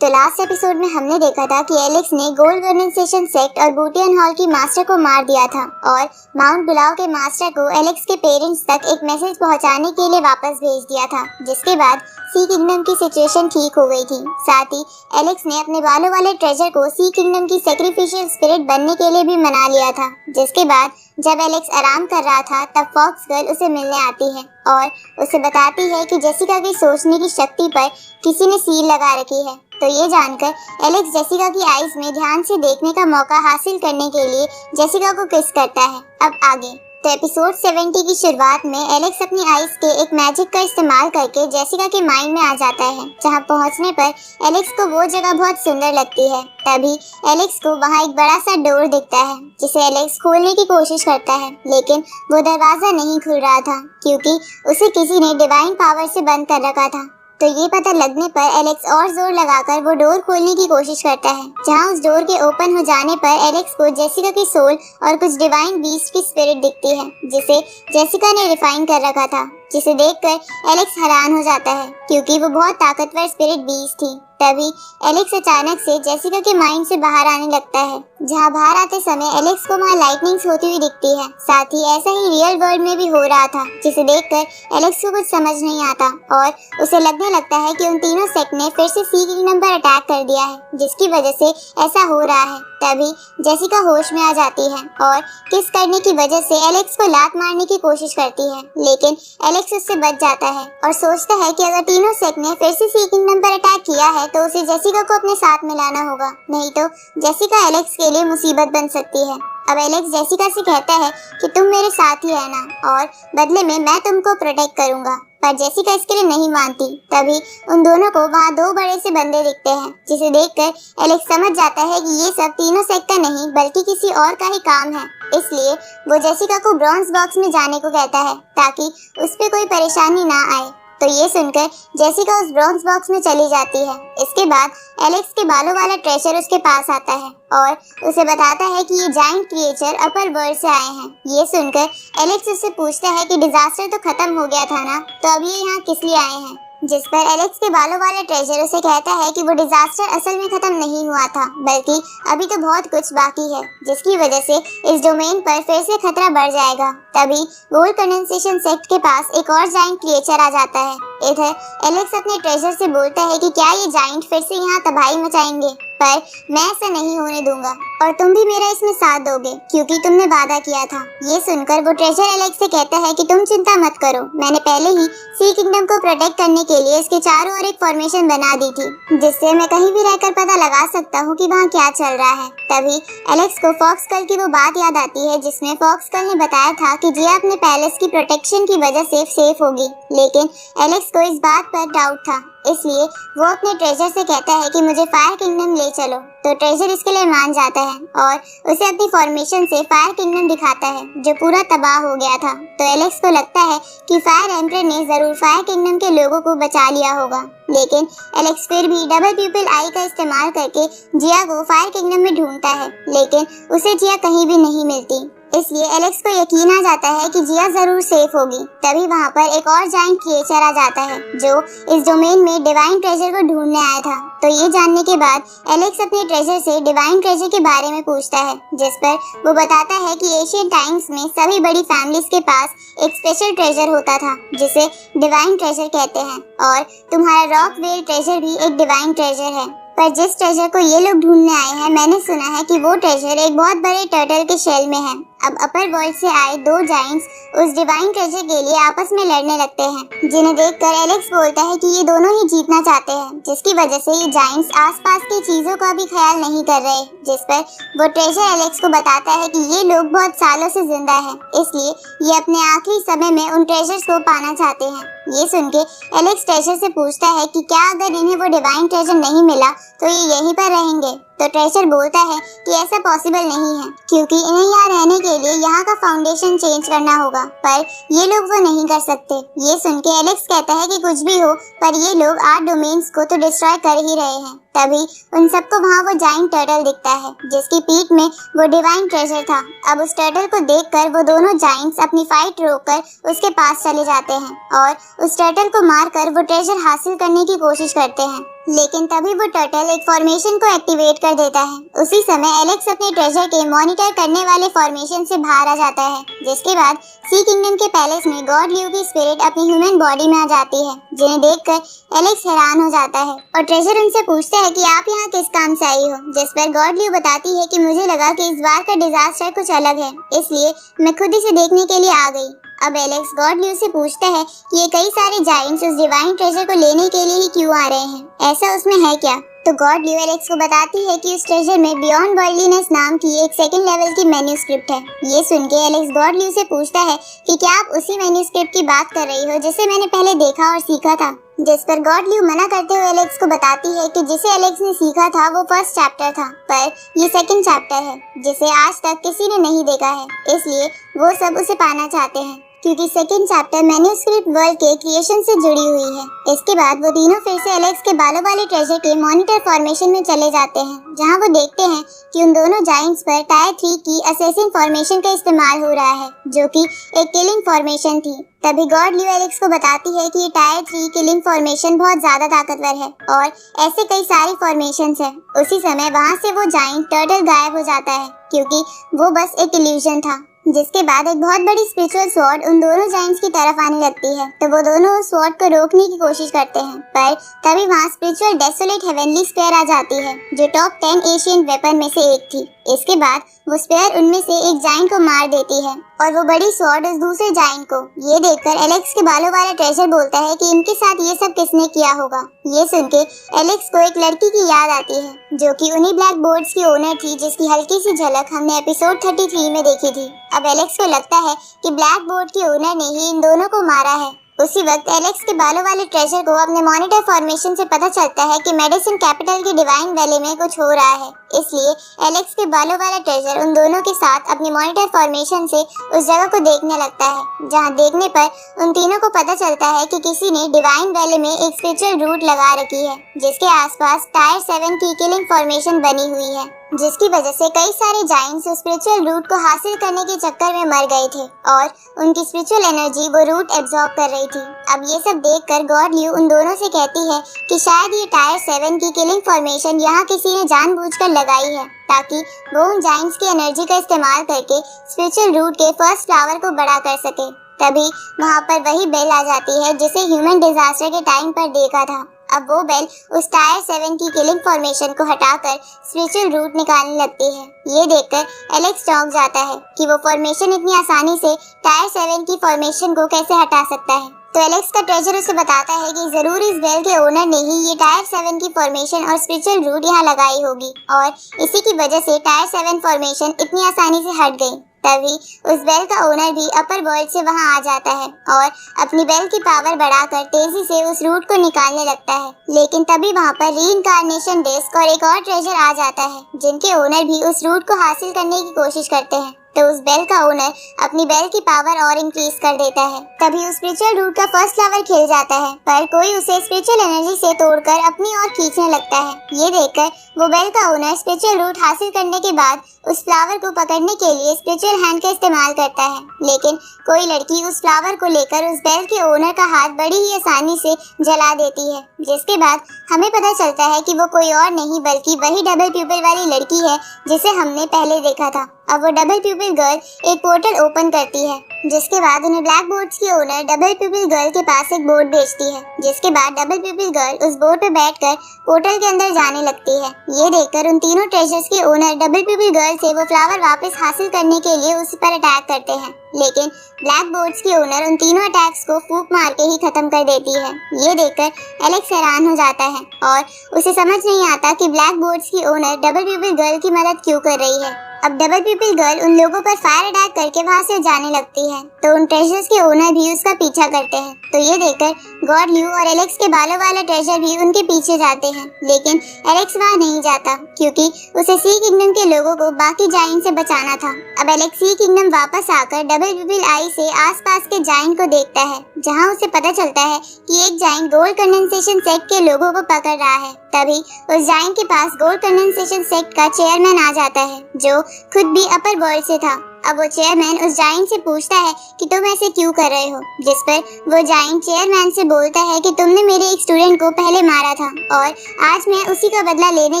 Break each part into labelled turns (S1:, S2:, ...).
S1: तो last episode में हमने देखा था कि एलेक्स ने गोल्ड कंडेंसेशन सेक्ट और बूटियन हॉल की मास्टर को मार दिया था और माउंट बुलाओ के मास्टर को एलेक्स के पेरेंट्स तक एक मैसेज पहुंचाने के लिए वापस भेज दिया था, जिसके बाद सी किंगडम की सिचुएशन ठीक हो गई थी। साथ ही एलेक्स ने अपने बालों वाले ट्रेजर को सी किंगडम की सैक्रिफिशियल स्पिरिट बनने के लिए भी मना लिया था। जिसके बाद जब एलेक्स आराम कर रहा था तब फॉक्स गर्ल उसे मिलने आती है और उसे बताती है कि जेसिका की सोचने की शक्ति पर किसी ने सील लगा रखी है। तो ये जानकर एलेक्स जेसिका की आईज में ध्यान से देखने का मौका हासिल करने के लिए जेसिका को किस करता है। अब आगे तो एपिसोड 70 की शुरुआत में एलेक्स अपनी आईज के एक मैजिक का इस्तेमाल करके जेसिका के माइंड में आ जाता है, जहां पहुंचने पर एलेक्स को वो जगह बहुत सुंदर लगती है। तभी एलेक्स को वहां एक बड़ा सा डोर दिखता है, जिसे एलेक्स खोलने की कोशिश करता है, लेकिन वो दरवाजा नहीं खुल रहा था क्योंकि उसे किसी ने डिवाइन पावर से बंद कर रखा था। तो ये पता लगने पर एलेक्स और जोर लगाकर वो डोर खोलने की कोशिश करता है, जहां उस डोर के ओपन हो जाने पर एलेक्स को जेसिका की सोल और कुछ डिवाइन बीस्ट की स्पिरिट दिखती है, जिसे जेसिका ने रिफाइन कर रखा था। जिसे देखकर एलेक्स हैरान हो जाता है क्योंकि वो बहुत ताकतवर स्पिरिट बीस्ट थी। तभी एलेक्स अचानक से जेसिका के माइंड से बाहर आने लगता है, जहां बाहर आते समय एलेक्स को वहां लाइटनिंग्स होती हुई दिखती है। साथ ही ऐसा ही रियल वर्ल्ड में भी हो रहा था, जिसे देखकर एलेक्स को कुछ समझ नहीं आता और उसे लगने लगता है कि उन तीनों सेक्ट ने फिर से सी किंगडम पर अटैक कर दिया है, जिसकी वजह से ऐसा हो रहा है। तभी जेसिका होश में आ जाती है और किस करने की वजह से एलेक्स को लात मारने की कोशिश करती है, लेकिन एलेक्स उससे बच जाता है और सोचता है कि अगर तीनों सेक्ट ने फिर से सी किंगडम पर अटैक किया है तो उसे जेसिका को अपने साथ मिलाना होगा, नहीं तो जेसिका एलेक्स के लिए मुसीबत बन सकती है। अब एलेक्स जेसिका से कहता है कि तुम मेरे साथ ही रहना और बदले में मैं तुमको प्रोटेक्ट करूंगा, पर जेसिका इसके लिए नहीं मानती। तभी उन दोनों को वहाँ दो बड़े से बंदे दिखते हैं, जिसे देखकर एलेक्स समझ जाता है कि ये सब तीनों सेक्ट का नहीं बल्कि किसी और का ही काम है। इसलिए वो जेसिका को ब्रॉन्ज बॉक्स में जाने को कहता है ताकि उस पे कोई परेशानी ना आए। तो ये सुनकर जेसिका उस ब्रॉन्ज बॉक्स में चली जाती है। इसके बाद एलेक्स के बालों वाला ट्रेजर उसके पास आता है और उसे बताता है कि ये जायंट क्रिएचर अपर वर्ल्ड से आए हैं। ये सुनकर एलेक्स उससे पूछता है कि डिजास्टर तो खत्म हो गया था ना, तो अब ये यहाँ किस लिए आए हैं। जिस पर एलेक्स के बालों वाले ट्रेजर उसे कहता है कि वो डिजास्टर असल में खत्म नहीं हुआ था, बल्कि अभी तो बहुत कुछ बाकी है, जिसकी वजह से इस डोमेन पर फिर से खतरा बढ़ जाएगा। तभी गोल्ड कंडेंसेशन सेक्ट के पास एक और जायंट क्रिएचर आ जाता है। इधर एलेक्स अपने ट्रेजर से बोलता है कि क्या ये जायंट फिर से यहाँ तबाही मचाएंगे, पर मैं ऐसा नहीं होने दूंगा और तुम भी मेरा इसमें साथ दोगे क्योंकि तुमने वादा किया था। ये सुनकर वो ट्रेजर एलेक्स से कहता है कि तुम चिंता मत करो, मैंने पहले ही सी किंगडम को प्रोटेक्ट करने के लिए इसके चारों ओर एक फॉर्मेशन बना दी थी, जिससे मैं कहीं भी रहकर पता लगा सकता हूँ कि वहाँ क्या चल रहा है। तभी एलेक्स को फॉक्स गर्ल की वो बात याद आती है जिसमें फॉक्स गर्ल ने बताया था कि जिया अपने पैलेस की प्रोटेक्शन की वजह से सेफ होगी, लेकिन एलेक्स को इस बात पर डाउट था। इसलिए वो अपने ट्रेजर से कहता है कि मुझे फायर किंगडम ले चलो। तो ट्रेजर इसके लिए मान जाता है और उसे अपनी फॉर्मेशन से फायर किंगडम दिखाता है जो पूरा तबाह हो गया था। तो एलेक्स को लगता है कि फायर एम्परर ने जरूर फायर किंगडम के लोगों को बचा लिया होगा, लेकिन एलेक्स फिर भी डबल प्यूपिल आई का इस्तेमाल करके जिया को फायर किंगडम में ढूंढता है, लेकिन उसे जिया कहीं भी नहीं मिलती। इसलिए एलेक्स को यकीन आ जाता है कि जिया जरूर सेफ होगी। तभी वहाँ पर एक और जायंट क्रिएचर आ जाता है जो इस डोमेन में डिवाइन ट्रेजर को ढूंढने आया था। तो ये जानने के बाद एलेक्स अपने ट्रेजर से डिवाइन ट्रेजर के बारे में पूछता है, जिस पर वो बताता है कि एशियन टाइम्स में सभी बड़ी फैमिलीज के पास एक स्पेशल ट्रेजर होता था जिसे डिवाइन ट्रेजर कहते हैं, और तुम्हारा रॉक वेल ट्रेजर भी एक डिवाइन ट्रेजर है। पर जिस ट्रेजर को ये लोग ढूंढने आए हैं, मैंने सुना है कि वो ट्रेजर एक बहुत बड़े टर्टल के शेल में है। अब अपर वर्ल्ड से आए दो जायंट्स उस डिवाइन ट्रेजर के लिए आपस में लड़ने लगते हैं, जिन्हें देखकर एलेक्स बोलता है कि ये दोनों ही जीतना चाहते हैं, जिसकी वजह से ये जायंट्स आसपास की चीजों का भी ख्याल नहीं कर रहे। जिस पर वो ट्रेजर एलेक्स को बताता है कि ये लोग बहुत सालों से जिंदा हैं, इसलिए ये अपने आखिरी समय में उन ट्रेजर्स को पाना चाहते हैं। ये सुनके एलेक्स ट्रेजर से पूछता है कि क्या अगर इन्हें वो डिवाइन ट्रेजर नहीं मिला तो ये यहीं पर रहेंगे। तो ट्रेजर बोलता है कि ऐसा पॉसिबल नहीं है क्योंकि इन्हें यहाँ रहने के लिए यहाँ का फाउंडेशन चेंज करना होगा, पर ये लोग वो नहीं कर सकते। ये सुनके एलेक्स कहता है कि कुछ भी हो पर ये लोग 8 डोमेन्स को तो डिस्ट्रॉय कर ही रहे हैं। तभी उन सबको वहाँ वो जायंट टर्टल दिखता है जिसकी पीठ में वो डिवाइन ट्रेजर था। अब उस टर्टल को देखकर वो दोनों जायंट्स अपनी फाइट रोककर उसके पास चले जाते हैं और उस टर्टल को मारकर वो ट्रेजर हासिल करने की कोशिश करते हैं। लेकिन तभी वो टर्टल एक फॉर्मेशन को एक्टिवेट कर देता है। उसी समय एलेक्स अपने ट्रेजर के मॉनिटर करने वाले फॉर्मेशन से बाहर आ जाता है, जिसके बाद सी किंगडम के पैलेस में गॉड ल्यू की स्पिरिट अपनी ह्यूमन बॉडी में आ जाती है, जिन्हें देखकर एलेक्स हैरान हो जाता है और ट्रेजर उनसे पूछता है कि आप यहाँ किस काम से आई हो, जिस पर गॉड ल्यू बताती है कि मुझे लगा कि इस बार का डिजास्टर कुछ अलग है, इसलिए मैं खुद इसे देखने के लिए आ गई। अब एलेक्स गॉड ल्यू से पूछता है कि ये कई सारे जायंट्स उस डिवाइन ट्रेजर को लेने के लिए ही क्यों आ रहे हैं, ऐसा उसमें है क्या? तो गॉड ल्यू एलेक्स को बताती है कि उस ट्रेजर में बियॉन्ड वर्ल्डलीनेस नाम की एक सेकंड लेवल की मैन्यूस्क्रिप्ट है। ये सुन के एलेक्स गॉड ल्यू से पूछता है कि क्या आप उसी मैन्यूस्क्रिप्ट की बात कर रही हो जिसे मैंने पहले देखा और सीखा था, जिस पर गॉड ल्यू मना करते हुए एलेक्स को बताती है कि जिसे एलेक्स ने सीखा था वो फर्स्ट चैप्टर था, पर ये सेकंड चैप्टर है जिसे आज तक किसी ने नहीं देखा है, इसलिए वो सब उसे पाना चाहते हैं क्योंकि सेकंड चैप्टर मैन्यूस्क्रिप्ट वर्ल्ड के क्रिएशन से जुड़ी हुई है। इसके बाद वो तीनों फिर से एलेक्स के बालों वाले ट्रेजर के मॉनिटर फॉर्मेशन में चले जाते हैं, जहां वो देखते हैं कि उन दोनों जायंट्स पर टायर 3 की असैसिन फॉर्मेशन का इस्तेमाल हो रहा है, जो कि एक किलिंग फॉर्मेशन थी। तभी गॉड ल्यू एलेक्स को बताती है कि ये टायर 3 किलिंग फॉर्मेशन बहुत ज्यादा ताकतवर है और ऐसे कई सारी फॉर्मेशंस हैं। उसी समय वहाँ से वो जायंट टर्टल गायब हो जाता है क्योंकि वो बस एक इल्यूजन था। जिसके बाद एक बहुत बड़ी स्पिरिचुअल स्वॉर्ड उन दोनों जायंट्स की तरफ आने लगती है, तो वो दोनों उस स्वॉर्ड को रोकने की कोशिश करते हैं, पर तभी वहाँ स्पिरिचुअल डेसोलेट हेवनली स्पेयर आ जाती है, जो टॉप 10 एशियन वेपन में से एक थी। इसके बाद वो स्पेयर उनमें से एक जायंट को मार देती है और वो बड़ी स्वॉर्ड उस दूसरे जायंट को। ये देखकर एलेक्स के बालों वाला ट्रेजर बोलता है कि इनके साथ ये सब किसने किया होगा। ये सुन के एलेक्स को एक लड़की की याद आती है, जो कि उन्हीं ब्लैक बोर्ड्स की ओनर थी, जिसकी हल्की सी झलक हमने एपिसोड 33 में देखी थी। अब एलेक्स को लगता है कि ब्लैक बोर्ड की ओनर ने ही इन दोनों को मारा है। उसी वक्त एलेक्स के बालों वाले ट्रेजर को अपने मॉनिटर फॉर्मेशन से पता चलता है कि मेडिसिन कैपिटल के डिवाइन वैली में कुछ हो रहा है, इसलिए एलेक्स के बालों वाला ट्रेजर उन दोनों के साथ अपनी मॉनिटर फॉर्मेशन से उस जगह को देखने लगता है, जहां देखने पर उन तीनों को पता चलता है कि किसी ने डिवाइन वैली में एक स्पिरिचुअल रूट लगा रखी है, जिसके आसपास टायर 7 की किलिंग फॉर्मेशन बनी हुई है, जिसकी वजह से कई सारे जायंट्स उस स्पिरिचुअल रूट को हासिल करने के चक्कर में मर गए थे और उनकी स्पिरिचुअल एनर्जी वो रूट एब्जॉर्ब कर रही थी। अब ये सब देखकर गॉड ल्यू उन दोनों से कहती है कि शायद ये टायर 7 की किलिंग फॉर्मेशन यहाँ किसी ने जानबूझकर लगाई है, ताकि वो उन जायंट्स की एनर्जी का इस्तेमाल करके स्पिरिचुअल रूट के फर्स्ट फ्लावर को बड़ा कर सके। तभी वहाँ पर वही बेल आ जाती है जिसे ह्यूमन डिजास्टर के टाइम पर देखा था। अब वो बेल उस टायर 7 की किलिंग फॉर्मेशन को हटाकर स्पिरिचुअल रूट निकालने लगती है। ये देखकर एलेक्स चौंक जाता है कि वो फॉर्मेशन इतनी आसानी से टायर 7 की फॉर्मेशन को कैसे हटा सकता है। तो एलेक्स का ट्रेजर उसे बताता है कि जरूर इस बेल के ओनर ने ही ये टायर 7 की फॉर्मेशन और स्पिरिचुअल रूट यहाँ लगाई होगी और इसी की वजह से टायर 7 फॉर्मेशन इतनी आसानी से हट गई। तभी उस बेल का ओनर भी अपर वर्ल्ड से वहां आ जाता है और अपनी बेल की पावर बढ़ाकर तेजी से उस रूट को निकालने लगता है। लेकिन तभी वहां पर रीइंकार्नेशन डिस्क और एक और ट्रेजर आ जाता है, जिनके ओनर भी उस रूट को हासिल करने की कोशिश करते हैं। तो उस बेल का ओनर अपनी बेल की पावर और इंक्रीज कर देता है। तभी उस स्पिरिचुअल रूट का फर्स्ट फ्लावर खिल जाता है, पर कोई उसे स्पिरिचुअल एनर्जी से तोड़कर अपनी ओर खींचने लगता है। ये देखकर वो बेल का ओनर स्पिरिचुअल रूट हासिल करने के बाद उस फ्लावर को पकड़ने के लिए स्पिरिचुअल हैंड का इस्तेमाल करता है, लेकिन कोई लड़की उस फ्लावर को लेकर उस बेल के ओनर का हाथ बड़ी ही आसानी से जला देती है, जिसके बाद हमें पता चलता है कि वो कोई और नहीं बल्कि वही डबल प्यूपिल वाली लड़की है जिसे हमने पहले देखा था। अब वो डबल प्यूपिल गर्ल एक पोर्टल ओपन करती है, जिसके बाद उन्हें ब्लैक बोर्ड्स की ओनर डबल प्यूपिल गर्ल के पास एक बोट भेजती है, जिसके बाद डबल प्यूपिल गर्ल उस बोट पे बैठकर पोर्टल के अंदर जाने लगती है। ये देखकर उन तीनों ट्रेजर्स के ओनर डबल प्यूपिल गर्ल से वो फ्लावर वापस हासिल करने के लिए उस पर अटैक करते हैं, लेकिन ब्लैक बोर्ड्स की ओनर उन तीनों अटैक्स को फूंक मार के ही खत्म कर देती है। ये देखकर एलेक्स हैरान हो जाता है और उसे समझ नहीं आता कि ब्लैक बोर्ड्स की ओनर डबल प्यूपिल गर्ल की मदद क्यों कर रही है। अब डबल प्यूपिल गर्ल उन लोगों पर फायर अटैक करके वहाँ से जाने लगती है, तो उन ट्रेजर्स के ओनर भी उसका पीछा करते हैं। तो ये देखकर गॉड ल्यू और एलेक्स के बालों वाला ट्रेजर भी उनके पीछे जाते हैं, लेकिन एलेक्स वहाँ नहीं जाता क्योंकि उसे सी किंगडम के लोगों को बाकी जायंट से बचाना था। अब एलेक्स सी किंगडम वापस आकर डबल प्यूपिल आई से आसपास के जायंट को देखता है, जहाँ उसे पता चलता है कि एक जायंट गोल्ड कंडेंसेशन सेक्ट के लोगों को पकड़ रहा है। तभी उस जायंट के पास गोल्ड कंडेंसेशन सेक्ट का चेयरमैन आ जाता है, जो खुद भी अपर वर्ल्ड से था। अब वो चेयरमैन उस जायंट से पूछता है कि तुम ऐसे क्यों कर रहे हो, जिस पर वो जायंट चेयरमैन से बोलता है कि तुमने मेरे एक स्टूडेंट को पहले मारा था और आज मैं उसी का बदला लेने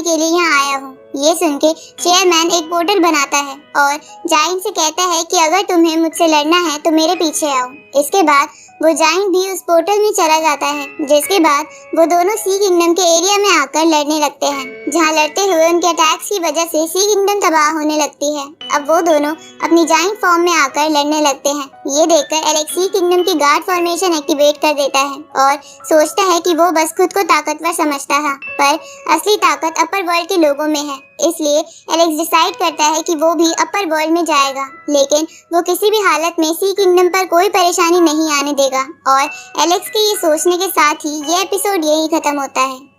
S1: के लिए यहाँ आया हूँ। ये सुन के चेयरमैन एक पोर्टल बनाता है और जायंट से कहता है कि अगर तुम्हें मुझसे लड़ना है तो मेरे पीछे आओ। इसके बाद वो जायंट भी उस पोर्टल में चला जाता है, जिसके बाद वो दोनों सी किंगडम के एरिया में आकर लड़ने लगते हैं, जहाँ लड़ते हुए उनके अटैक्स की वजह से सी किंगडम तबाह होने लगती है। अब वो दोनों अपनी जायंट फॉर्म में आकर लड़ने लगते हैं। ये देखकर एलेक्स सी किंगडम की गार्ड फॉर्मेशन एक्टिवेट कर देता है और सोचता है कि वो बस खुद को ताकतवर समझता है, पर असली ताकत अपर वर्ल्ड के लोगों में है। इसलिए एलेक्स डिसाइड करता है कि वो भी अपर वर्ल्ड में जाएगा, लेकिन वो किसी भी हालत में सी किंगडम पर कोई परेशानी नहीं आने देगा। और एलेक्स के ये सोचने के साथ ही ये एपिसोड यही खत्म होता है।